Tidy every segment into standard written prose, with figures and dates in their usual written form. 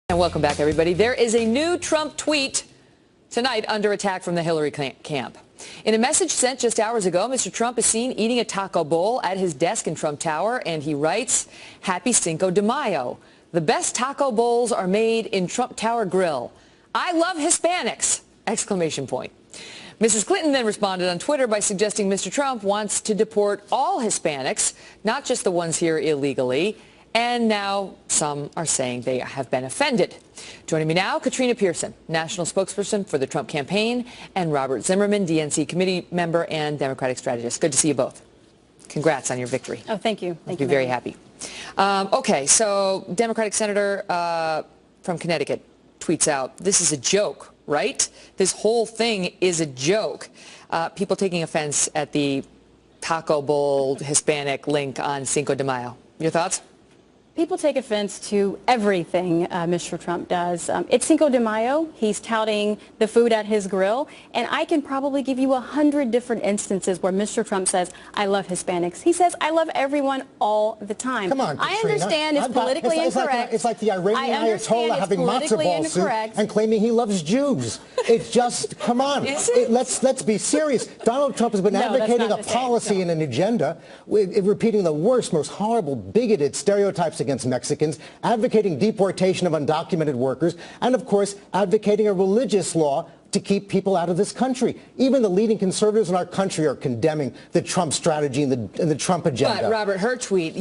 And welcome back, everybody. There is a new Trump tweet tonight under attack from the Hillary camp. In a message sent just hours ago, Mr. Trump is seen eating a taco bowl at his desk in Trump Tower, and he writes, "Happy Cinco de Mayo. The best taco bowls are made in Trump Tower Grill. I love Hispanics!" Exclamation point. Mrs. Clinton then responded on Twitter by suggesting Mr. Trump wants to deport all Hispanics, not just the ones here illegally. And now some are saying they have been offended. Joining me now, Katrina Pearson, national spokesperson for the Trump campaign, and Robert Zimmerman, DNC committee member and Democratic strategist. Good to see you both. Congrats on your victory. Oh, thank you. Thank you. I'll be very happy. Okay, so Democratic senator from Connecticut tweets out, "This is a joke, right? This whole thing is a joke." People taking offense at the taco bowl Hispanic link on Cinco de Mayo. Your thoughts? People take offense to everything Mr. Trump does. It's Cinco de Mayo. He's touting the food at his grill. And I can probably give you 100 different instances where Mr. Trump says, "I love Hispanics." He says, "I love everyone" all the time. Come on, Katrina. I understand it's politically incorrect. It's like the Iranian Ayatollah having matzo ball soup and claiming he loves Jews. It's just, come on. Let's be serious. Donald Trump has been advocating a policy and an agenda, repeating the worst, most horrible, bigoted stereotypes against Mexicans, advocating deportation of undocumented workers, and of course advocating a religious law to keep people out of this country. Even the leading conservatives in our country are condemning the Trump strategy and the Trump agenda. But Robert, her tweet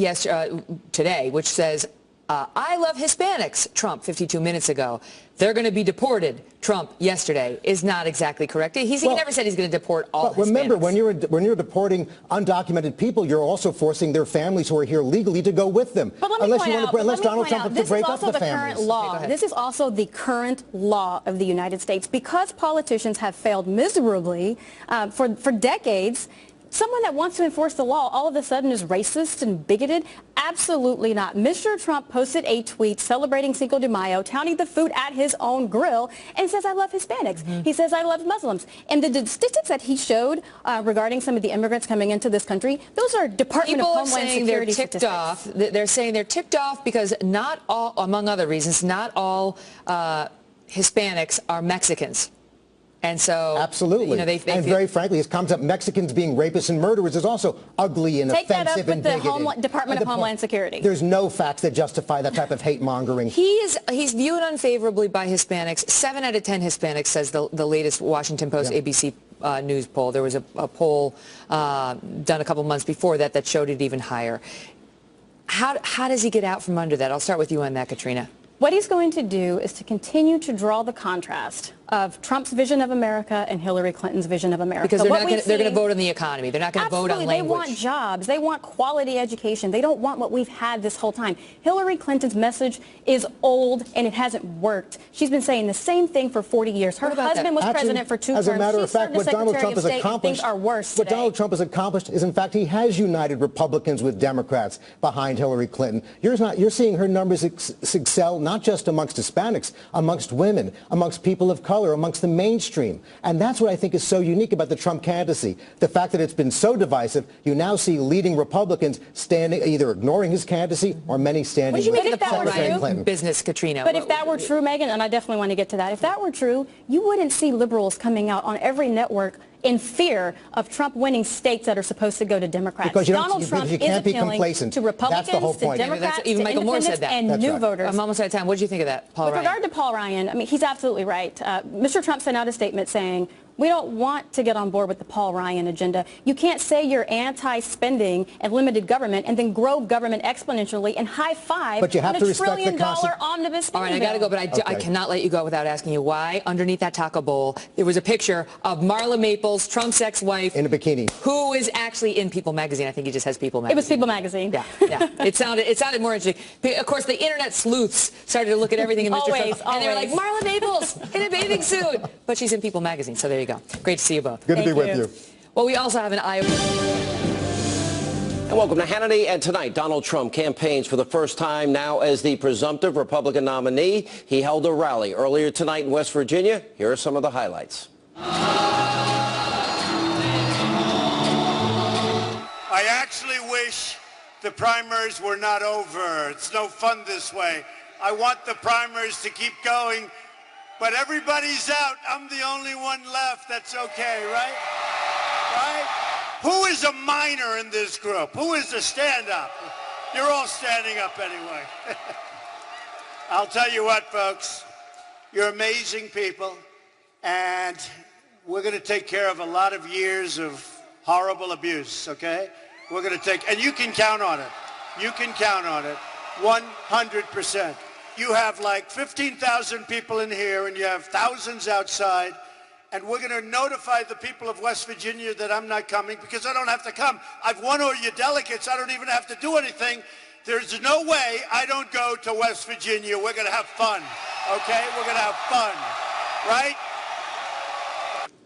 today, which says, "I love Hispanics," Trump 52 minutes ago. "They're going to be deported," Trump yesterday, is not exactly correct. He never said he's going to deport all Hispanics. But remember, when you're deporting undocumented people, you're also forcing their families who are here legally to go with them. But unless Donald Trump wants to break up the families. This is also the current law of the United States. Because politicians have failed miserably for decades, someone that wants to enforce the law all of a sudden is racist and bigoted? Absolutely not. Mr. Trump posted a tweet celebrating Cinco de Mayo, touting the food at his own grill, and says, "I love Hispanics." He says, "I love Muslims." And the statistics that he showed regarding some of the immigrants coming into this country, those are Department of Homeland Security statistics. They're saying they're ticked off because not all, among other reasons, not all Hispanics are Mexicans. And so, absolutely, and very frankly, his comments about Mexicans being rapists and murderers is also ugly and offensive and bigoted. Take that up with the Department of Homeland Security. There's no facts that justify that type of hate mongering. He's viewed unfavorably by Hispanics. 7 out of 10 Hispanics, says the latest Washington Post ABC News poll. There was a poll done a couple months before that showed it even higher. How does he get out from under that? I'll start with you on that, Katrina. What he's going to do is to continue to draw the contrast of Trump's vision of America and Hillary Clinton's vision of America. Because they're going to vote on the economy. They're not going to vote on language. They want jobs. They want quality education. They don't want what we've had this whole time. Hillary Clinton's message is old, and it hasn't worked. She's been saying the same thing for 40 years. Her husband was president for 2 terms. As a matter of fact, what Donald Trump has accomplished, is, in fact, he has united Republicans with Democrats behind Hillary Clinton. You're seeing her numbers excel not just amongst Hispanics, amongst women, amongst people of color, amongst the mainstream. And that's what I think is so unique about the Trump candidacy. The fact that it's been so divisive, you now see leading Republicans standing, either ignoring his candidacy or many standing with Secretary Clinton. Business, Katrina. But if that were true, Megan, and I definitely want to get to that, if that were true, you wouldn't see liberals coming out on every network in fear of Trump winning states that are supposed to go to Democrats. Because Donald Trump you can't is be complacent to Republicans, That's the whole point. to Democrats, even to Michael Moore said that. And new voters. I'm almost out of time. What did you think of that, Paul Ryan? With regard to Paul Ryan, I mean, he's absolutely right. Mr. Trump sent out a statement saying, "We don't want to get on board with the Paul Ryan agenda. You can't say you're anti-spending and limited government and then grow government exponentially and high-five on a $1 trillion omnibus spending bill." All right, I got to go, but I cannot let you go without asking you why underneath that taco bowl there was a picture of Marla Maples, Trump's ex-wife. In a bikini. Who is actually in People magazine. I think he just has People magazine. It was People magazine. Yeah. It sounded more interesting. Of course, the internet sleuths started to look at everything in Mr. Trump. And they were like, Marla Maples in a bathing suit. But she's in People magazine, so there you go. Great to see you both. Good to be with you. Well, we also have an eye. And welcome to Hannity. And tonight, Donald Trump campaigns for the first time now as the presumptive Republican nominee. He held a rally earlier tonight in West Virginia. Here are some of the highlights. I actually wish the primaries were not over. It's no fun this way. I want the primaries to keep going, but everybody's out. I'm the only one left. That's okay, right? Right? Who is a minor in this group? Who is a stand-up? You're all standing up anyway. I'll tell you what, folks. You're amazing people, and we're going to take care of a lot of years of horrible abuse, okay? We're going to take, and you can count on it. You can count on it, 100%. You have like 15,000 people in here, and you have thousands outside, and we're going to notify the people of West Virginia that I'm not coming because I don't have to come. I've won all your delegates. I don't even have to do anything. There's no way I don't go to West Virginia. We're going to have fun, okay? We're going to have fun, right?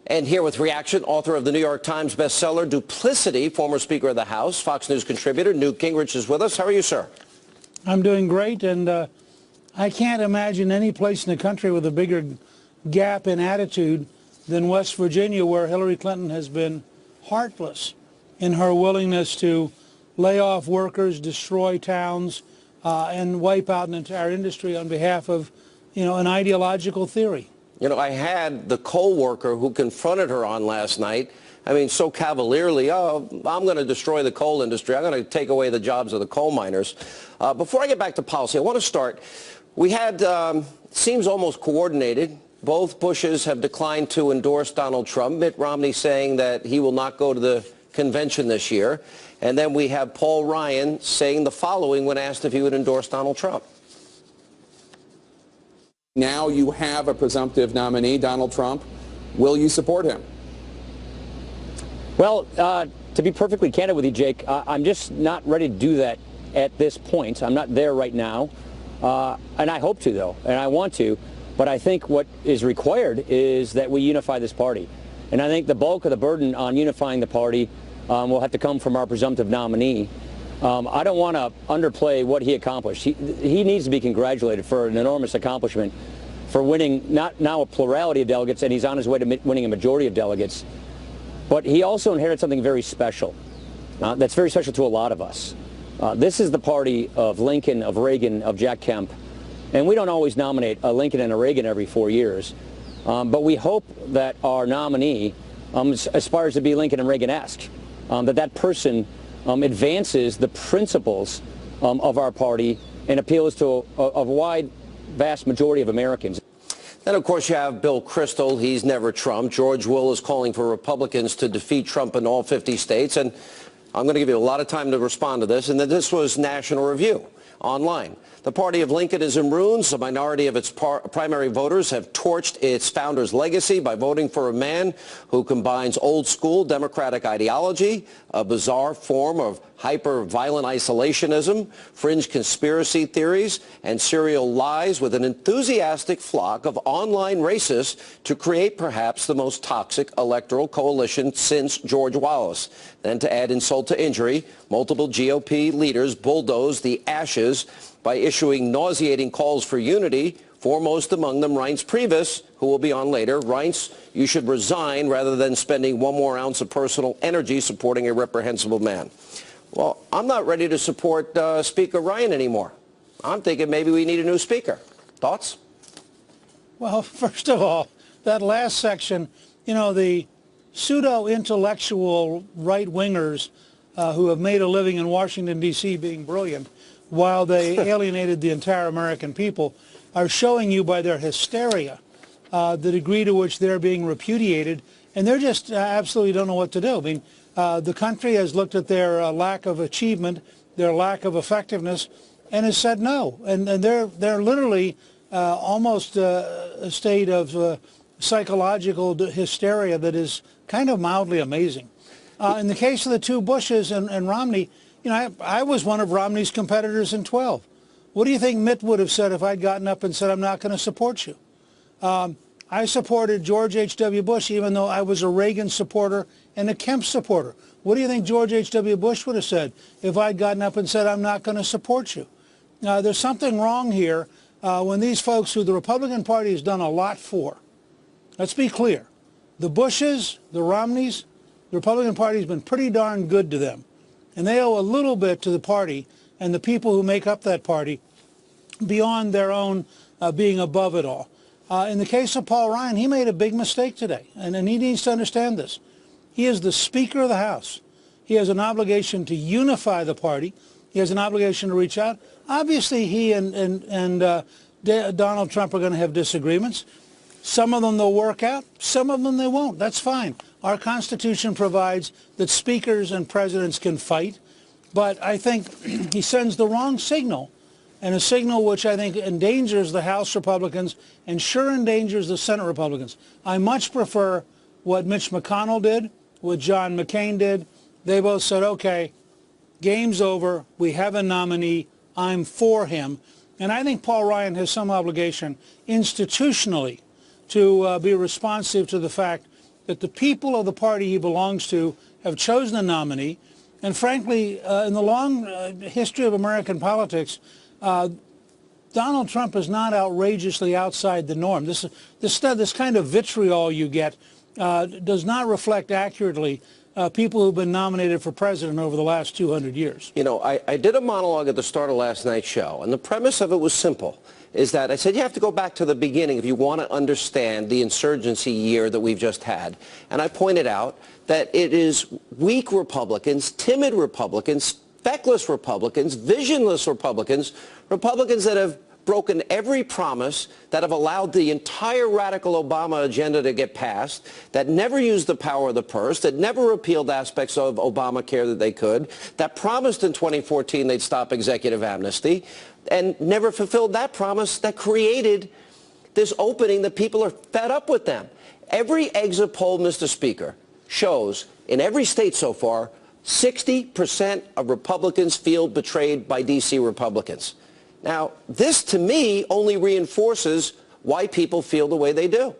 And here with reaction, author of the New York Times bestseller, Duplicity, former Speaker of the House, Fox News contributor, Newt Gingrich is with us. How are you, sir? I'm doing great, and I can't imagine any place in the country with a bigger gap in attitude than West Virginia, where Hillary Clinton has been heartless in her willingness to lay off workers, destroy towns, and wipe out an entire industry on behalf of, an ideological theory. I had the coal worker who confronted her on last night, so cavalierly, oh, I'm going to destroy the coal industry. I'm going to take away the jobs of the coal miners. Before I get back to policy, I want to start. We had, seems almost coordinated. Both Bushes have declined to endorse Donald Trump. Mitt Romney saying that he will not go to the convention this year. And then we have Paul Ryan saying the following when asked if he would endorse Donald Trump. Now you have a presumptive nominee, Donald Trump. Will you support him? Well, to be perfectly candid with you, Jake, I'm just not ready to do that at this point. I'm not there right now. And I hope to, though, and I want to. But I think what is required is that we unify this party. And I think the bulk of the burden on unifying the party will have to come from our presumptive nominee. I don't want to underplay what he accomplished. He needs to be congratulated for an enormous accomplishment for winning not now a plurality of delegates, and he's on his way to winning a majority of delegates. But he also inherited something very special. That's very special to a lot of us. This is the party of Lincoln, of Reagan, of Jack Kemp. And we don't always nominate a Lincoln and a Reagan every 4 years. But we hope that our nominee aspires to be Lincoln and Reagan-esque, that person advances the principles of our party and appeals to a wide, vast majority of Americans. Then, of course, you have Bill Kristol. He's never Trump. George Will is calling for Republicans to defeat Trump in all 50 states. And I'm going to give you a lot of time to respond to this. And then this was National Review online. The party of Lincoln is in ruins. A minority of its primary voters have torched its founder's legacy by voting for a man who combines old-school Democratic ideology, a bizarre form of hyper-violent isolationism, fringe conspiracy theories, and serial lies with an enthusiastic flock of online racists to create perhaps the most toxic electoral coalition since George Wallace. Then to add insult to injury, multiple GOP leaders bulldozed the ashes by issuing nauseating calls for unity, foremost among them Reince Priebus, who will be on later. Reince, you should resign rather than spending one more ounce of personal energy supporting a reprehensible man. Well, I'm not ready to support Speaker Ryan anymore. I'm thinking maybe we need a new speaker. Thoughts? Well, first of all, that last section, the pseudo-intellectual right-wingers who have made a living in Washington, D.C. being brilliant, while they alienated the entire American people, are showing you by their hysteria the degree to which they're being repudiated, and they're just absolutely don't know what to do. The country has looked at their lack of achievement, their lack of effectiveness, and has said no. And they're literally almost a state of psychological hysteria that is kind of mildly amazing. In the case of the two Bushes and Romney, I was one of Romney's competitors in 12. What do you think Mitt would have said if I'd gotten up and said, I'm not going to support you? I supported George H.W. Bush, even though I was a Reagan supporter and a Kemp supporter. What do you think George H.W. Bush would have said if I'd gotten up and said, I'm not going to support you? There's something wrong here when these folks who the Republican Party has done a lot for. Let's be clear. The Bushes, the Romneys, the Republican Party has been pretty darn good to them. And they owe a little bit to the party and the people who make up that party beyond their own being above it all. In the case of Paul Ryan, he made a big mistake today, and he needs to understand this. He is the Speaker of the House. He has an obligation to unify the party. He has an obligation to reach out. Obviously, he and Donald Trump are going to have disagreements. Some of them they'll work out. Some of them they won't. That's fine. Our Constitution provides that speakers and presidents can fight. But I think he sends the wrong signal, and a signal which I think endangers the House Republicans and sure endangers the Senate Republicans. I much prefer what Mitch McConnell did, what John McCain did. They both said, okay, game's over. We have a nominee. I'm for him. And I think Paul Ryan has some obligation institutionally to be responsive to the fact that the people of the party he belongs to have chosen a nominee. And frankly, in the long history of American politics, Donald Trump is not outrageously outside the norm. This kind of vitriol you get does not reflect accurately people who've been nominated for president over the last 200 years. You know, I did a monologue at the start of last night's show, and the premise of it was simple, is that I said you have to go back to the beginning if you want to understand the insurgency year that we've just had. And I pointed out that it is weak Republicans, timid Republicans, feckless Republicans, visionless Republicans, Republicans that have broken every promise, that have allowed the entire radical Obama agenda to get passed, that never used the power of the purse, that never repealed aspects of Obamacare that they could, that promised in 2014 they'd stop executive amnesty, and never fulfilled that promise, that created this opening that people are fed up with them. Every exit poll, Mr. Speaker, shows in every state so far, 60% of Republicans feel betrayed by D.C. Republicans. Now, this, to me, only reinforces why people feel the way they do.